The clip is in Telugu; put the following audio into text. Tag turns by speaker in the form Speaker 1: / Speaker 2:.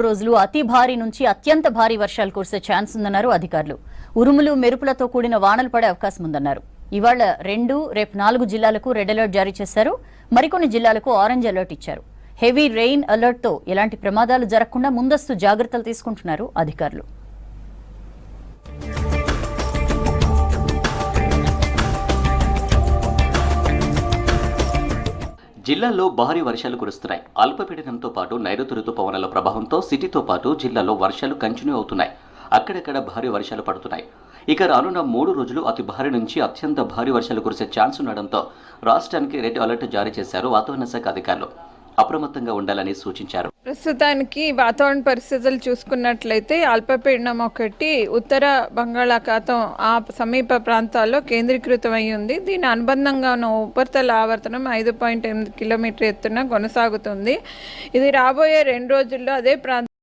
Speaker 1: రోజులు అతి భారీ నుంచి అత్యంత భారీ వర్షాలు కురిసే ఛాన్స్ ఉందన్నారు అధికారులు. ఉరుములు మెరుపులతో కూడిన వానలు పడే అవకాశం ఉందన్నారు. ఇవాళ 2, రేపు 4 జిల్లాలకు రెడ్ అలర్ట్ జారీ చేశారు. మరికొన్ని జిల్లాలకు ఆరెంజ్ అలర్ట్ ఇచ్చారు. హెవీ రెయిన్ అలర్ట్ తో ఎలాంటి ప్రమాదాలు జరగకుండా ముందస్తు జాగ్రత్తలు తీసుకుంటున్నారు అధికారులు.
Speaker 2: జిల్లాలో భారీ వర్షాలు కురుస్తున్నాయి. అల్పపీడనంతో పాటు నైరుతి రుతుపవనాల ప్రభావంతో సిటీతో పాటు జిల్లాలో వర్షాలు కంటిన్యూ అవుతున్నాయి. అక్కడక్కడ భారీ వర్షాలు పడుతున్నాయి. ఇక రానున్న 3 రోజులు అతి భారీ నుంచి అత్యంత భారీ వర్షాలు కురిసే ఛాన్స్ ఉండడంతో రాష్ట్రానికి రెడ్ అలర్ట్ జారీ చేశారు వాతావరణ శాఖ అధికారులు. అప్రమత్తంగా ఉండాలని సూచించారు.
Speaker 3: ప్రస్తుతానికి వాతావరణ పరిస్థితులు చూసుకున్నట్లయితే అల్పపీడనం ఒకటి ఉత్తర బంగాళాఖాతం ఆ సమీప ప్రాంతాల్లో కేంద్రీకృతమై ఉంది. దీని అనుబంధంగా ఉన్న ఉపరితల ఆవర్తనం 5.8 కిలోమీటర్ ఎత్తున కొనసాగుతుంది. ఇది రాబోయే 2 రోజుల్లో అదే ప్రాంతం